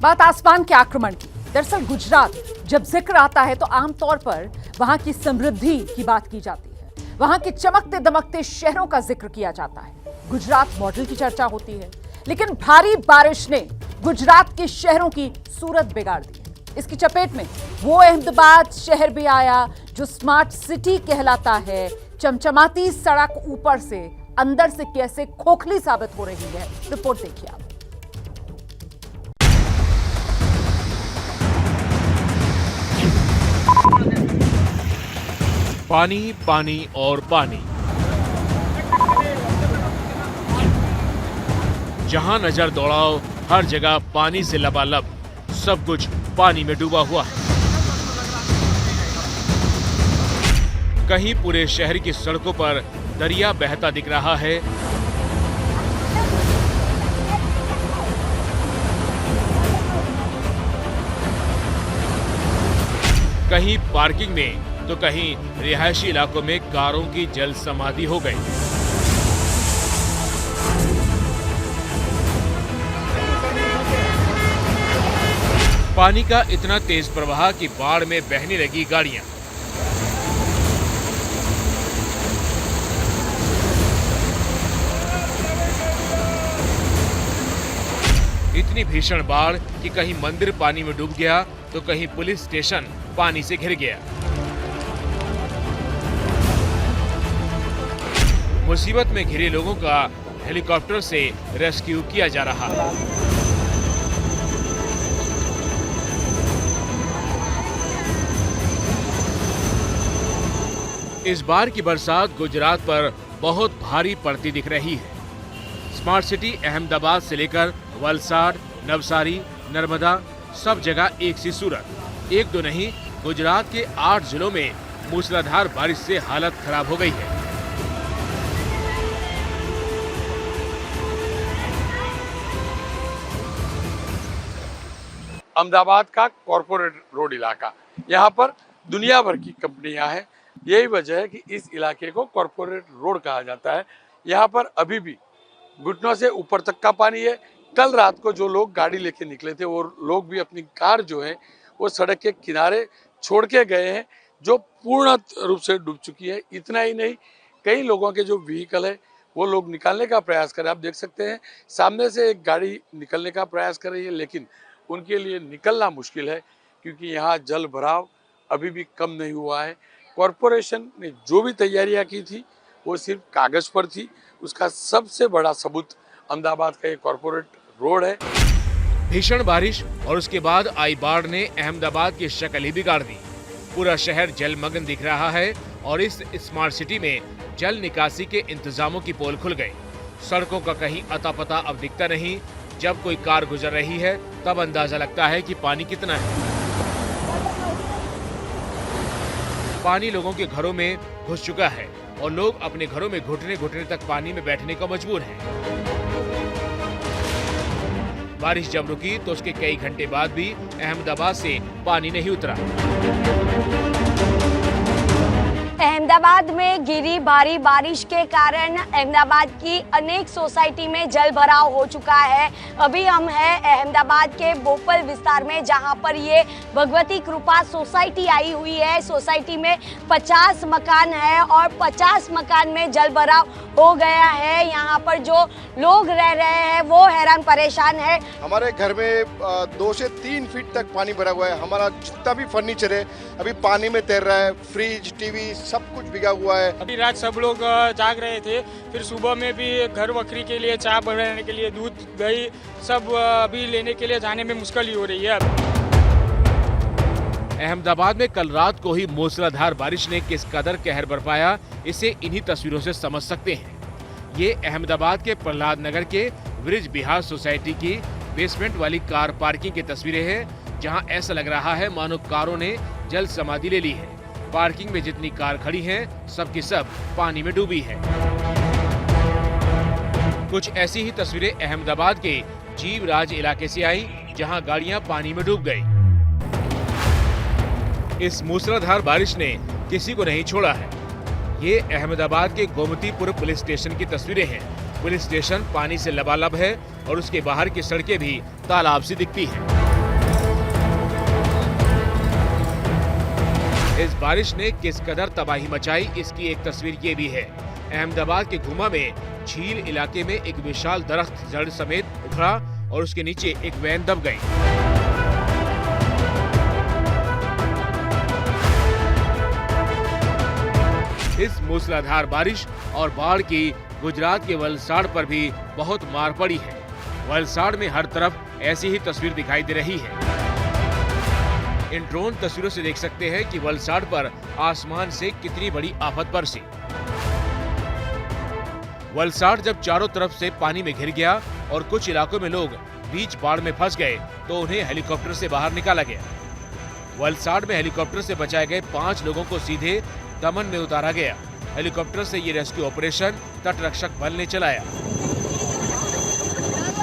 बात आसमान के आक्रमण की। दरअसल गुजरात जब जिक्र आता है तो आमतौर पर वहां की समृद्धि की बात की जाती है, वहां के चमकते दमकते शहरों का जिक्र किया जाता है, गुजरात मॉडल की चर्चा होती है। लेकिन भारी बारिश ने गुजरात के शहरों की सूरत बिगाड़ दी है। इसकी चपेट में वो अहमदाबाद शहर भी आया जो स्मार्ट सिटी कहलाता है। चमचमाती सड़क ऊपर से अंदर से कैसे खोखली साबित हो रही है, रिपोर्ट देखिए आप। पानी पानी और पानी, जहां नजर दौड़ाओ हर जगह पानी से लबालब, सब कुछ पानी में डूबा हुआ है। कहीं पूरे शहर की सड़कों पर दरिया बहता दिख रहा है, कहीं पार्किंग में तो कहीं रिहायशी इलाकों में कारों की जल समाधि हो गई। पानी का इतना तेज प्रवाह कि बाढ़ में बहने लगी गाड़ियां। इतनी भीषण बाढ़ कि कहीं मंदिर पानी में डूब गया तो कहीं पुलिस स्टेशन पानी से घिर गया। मुसीबत में घिरे लोगों का हेलीकॉप्टर से रेस्क्यू किया जा रहा है। इस बार की बरसात गुजरात पर बहुत भारी पड़ती दिख रही है। स्मार्ट सिटी अहमदाबाद से लेकर वलसाड, नवसारी, नर्मदा सब जगह एक सी सूरत। एक दो नहीं, गुजरात के 8 जिलों में मूसलाधार बारिश से हालत खराब हो गई है। अहमदाबाद का कॉरपोरेट रोड इलाका, यहाँ पर दुनिया भर की कंपनियां हैं। यही वजह है कि इस इलाके को कॉरपोरेट रोड कहा जाता है। यहाँ पर अभी भी घुटनों से ऊपर तक का पानी है। कल रात को जो लोग गाड़ी लेके निकले थे वो लोग भी अपनी कार जो है वो सड़क के किनारे छोड़ के गए हैं, जो पूर्ण रूप से डूब चुकी है। इतना ही नहीं, कई लोगों के जो व्हीकल है वो लोग निकालने का प्रयास कर रहे हैं। आप देख सकते हैं सामने से एक गाड़ी निकलने का प्रयास कर रही है, लेकिन उनके लिए निकलना मुश्किल है क्योंकि यहाँ जल भराव अभी भी कम नहीं हुआ है। कॉरपोरेशन ने जो भी तैयारियां की थी वो सिर्फ कागज पर थी। उसका सबसे बड़ा सबूत अहमदाबाद का ये कॉरपोरेट रोड है। भीषण बारिश और उसके बाद आई बाढ़ ने अहमदाबाद की शक्ल ही बिगाड़ दी। पूरा शहर जलमग्न दिख रहा है और इस स्मार्ट सिटी में जल निकासी के इंतजामों की पोल खुल गई। सड़कों का कहीं अता पता अब दिखता नहीं। जब कोई कार गुजर रही है तब अंदाजा लगता है कि पानी कितना है। पानी लोगों के घरों में घुस चुका है और लोग अपने घरों में घुटने घुटने तक पानी में बैठने को मजबूर हैं। बारिश जब रुकी तो उसके कई घंटे बाद भी अहमदाबाद से पानी नहीं उतरा। अहमदाबाद में गिरी भारी बारिश के कारण अहमदाबाद की अनेक सोसाइटी में जल भराव हो चुका है। अभी हम हैं अहमदाबाद के बोपल विस्तार में, जहां पर ये भगवती कृपा सोसाइटी आई हुई है। सोसाइटी में 50 मकान है और 50 मकान में जल भराव हो गया है। यहाँ पर जो लोग रह रहे हैं वो हैरान परेशान है। हमारे घर में 2 से 3 फीट तक पानी भरा हुआ है। हमारा जितना भी फर्नीचर है अभी पानी में तैर रहा है। फ्रिज, टीवी सब कुछ भीगा हुआ है। अभी रात सब लोग जाग रहे थे, फिर सुबह में भी घर बकरी के लिए चाय बनाने के लिए दूध, दही सब अभी लेने के लिए जाने में मुश्किल ही हो रही है। अहमदाबाद में कल रात को ही मूसलाधार बारिश ने किस कदर कहर बरपाया, इसे इन्हीं तस्वीरों से समझ सकते हैं। ये अहमदाबाद के प्रहलाद नगर के ब्रिज बिहार सोसाइटी की बेसमेंट वाली कार पार्किंग की तस्वीरें हैं, जहां ऐसा लग रहा है मानो कारों ने जल समाधि ले ली है। पार्किंग में जितनी कार खड़ी हैं, सब की सब पानी में डूबी है। कुछ ऐसी ही तस्वीरें अहमदाबाद के जीवराज इलाके से आई, जहां गाड़ियां पानी में डूब गई। इस मूसलाधार बारिश ने किसी को नहीं छोड़ा है। ये अहमदाबाद के गोमतीपुर पुलिस स्टेशन की तस्वीरें हैं। पुलिस स्टेशन पानी से लबालब है और उसके बाहर की सड़कें भी तालाब सी दिखती हैं। इस बारिश ने किस कदर तबाही मचाई, इसकी एक तस्वीर ये भी है। अहमदाबाद के घुमा में झील इलाके में एक विशाल दरख्त जड़ समेत उखड़ा और उसके नीचे एक वैन दब गई। इस मूसलाधार बारिश और बाढ़ की गुजरात के वलसाड़ पर भी बहुत मार पड़ी है। वलसाड़ में हर तरफ ऐसी ही तस्वीर दिखाई दे रही है। इन ड्रोन तस्वीरों से देख सकते हैं कि वलसाड़ पर आसमान से कितनी बड़ी आफत बरसी। वलसाड़ जब चारों तरफ से पानी में घिर गया और कुछ इलाकों में लोग बीच बाढ़ में फंस गए तो उन्हें हेलीकॉप्टर से बाहर निकाला गया। वलसाड़ में हेलीकॉप्टर से बचाए गए 5 लोगों को सीधे दमन में उतारा गया। हेलीकॉप्टर से ये रेस्क्यू ऑपरेशन तट रक्षक बल ने चलाया।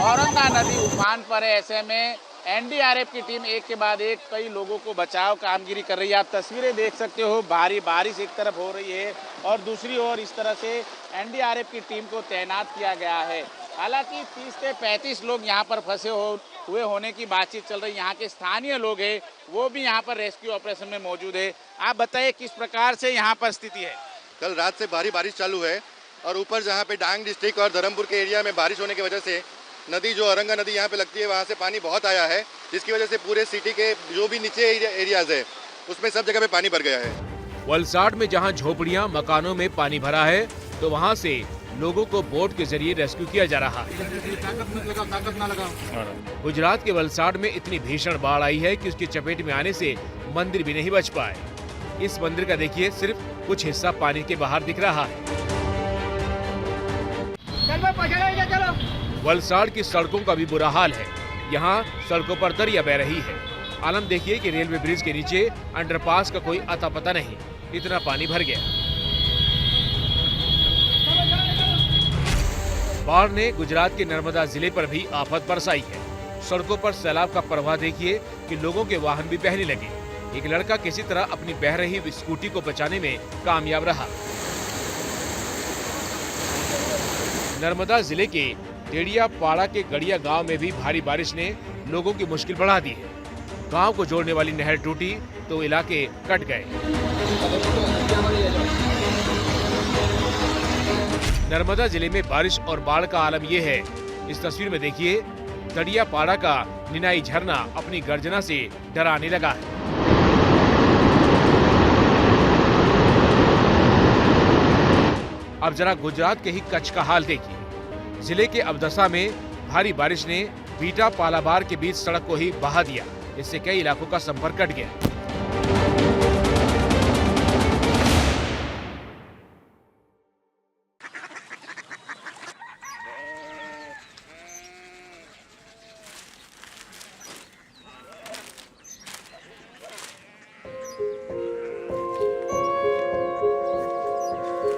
औरंगा नदी उफान पर है, ऐसे में एनडीआरएफ की टीम एक के बाद एक कई लोगों को बचाव कामगिरी कर रही है। आप तस्वीरें देख सकते हो, भारी बारिश एक तरफ हो रही है और दूसरी ओर इस तरह से एनडीआरएफ की टीम को तैनात किया गया है। हालांकि 30 से 35 लोग यहाँ पर फंसे हुए होने की बातचीत चल रही है। यहाँ के स्थानीय लोग हैं, वो भी यहाँ पर रेस्क्यू ऑपरेशन में मौजूद है। आप बताइए किस प्रकार से यहाँ पर स्थिति है? कल रात से भारी बारिश चालू है और ऊपर जहाँ पे डांग डिस्ट्रिक्ट और धर्मपुर के एरिया में बारिश होने की वजह से नदी जो औरंगा नदी यहाँ पे लगती है वहाँ से पानी बहुत आया है, जिसकी वजह से पूरे सिटी के जो भी नीचे एरियाज है उसमें सब जगह पे पानी भर गया है। वलसाड़ में जहाँ झोपड़ियाँ मकानों में पानी भरा है तो वहाँ से लोगों को बोट के जरिए रेस्क्यू किया जा रहा है। गुजरात के वलसाड़ में इतनी भीषण बाढ़ आई है कि उसकी चपेट में आने से मंदिर भी नहीं बच पाए। इस मंदिर का देखिए सिर्फ कुछ हिस्सा पानी के बाहर दिख रहा है। वलसाड़ की सड़कों का भी बुरा हाल है। यहाँ सड़कों पर दरिया बह रही है। आलम देखिए कि रेलवे ब्रिज के नीचे अंडरपास का कोई अता पता नहीं, इतना पानी भर गया। बाढ़ ने गुजरात के नर्मदा जिले पर भी आफत बरसाई है। सड़कों पर सैलाब का प्रवाह देखिए कि लोगों के वाहन भी बहने लगे। एक लड़का किसी तरह अपनी बह रही स्कूटी को बचाने में कामयाब रहा। नर्मदा जिले के टेड़िया पाड़ा के गड़िया गांव में भी भारी बारिश ने लोगों की मुश्किल बढ़ा दी है। गांव को जोड़ने वाली नहर टूटी तो इलाके कट गए। नर्मदा जिले में बारिश और बाढ़ का आलम यह है। इस तस्वीर में देखिए टेड़िया पाड़ा का निनाई झरना अपनी गर्जना से डराने लगा है। अब जरा गुजरात के ही कच्छ का हाल देखिए। जिले के अबदसा में भारी बारिश ने बीटा पालाबार के बीच सड़क को ही बहा दिया, इससे कई इलाकों का संपर्क कट गया।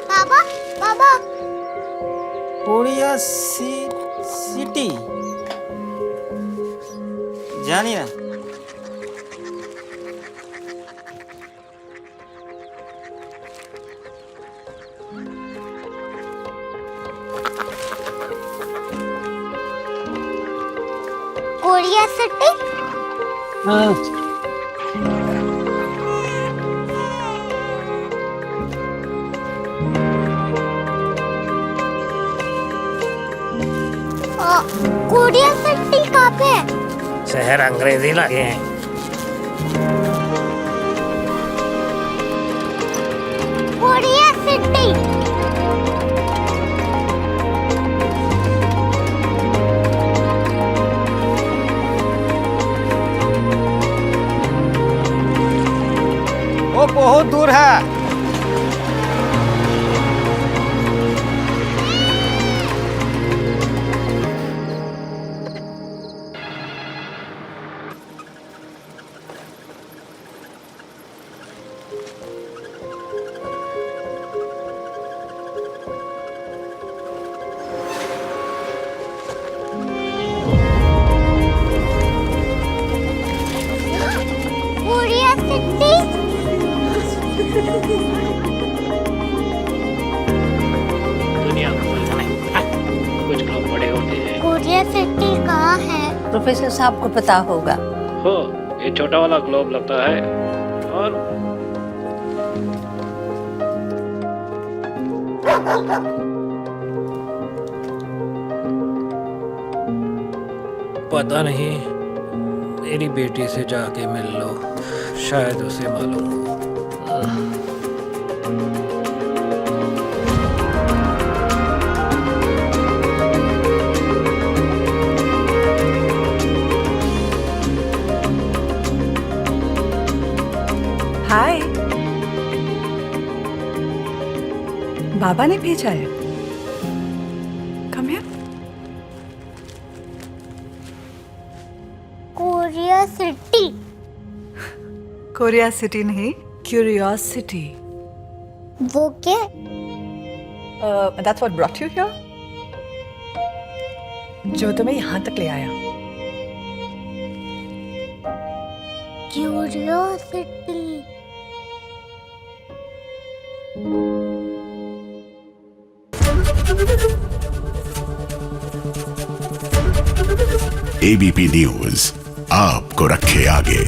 बाबा बाबा कोरिया सिटी जानी ना कोरिया सिटी। हाँ कोरिया सिटी कहाँ पे है? शहर अंग्रेजी लगे हैं। Korea city. वो बहुत दूर है। Korea city. दुनिया कुछ लोग बड़े होते हैं। कोरिया सिटी कहाँ है? प्रोफेसर साहब को पता होगा। हो, ये छोटा वाला ग्लोब लगता है और पता नहीं, मेरी बेटी से जाके मिल लो, शायद उसे मालूम हो। हाय, बाबा ने भेजा है। Come here. Korea city. Korea city नहीं, क्यूरियोसिटी। वो क्या? That's what brought you here? जो तुम्हें यहाँ तक ले आया। क्यूरियोसिटी। एबीपी न्यूज आपको रखे आगे।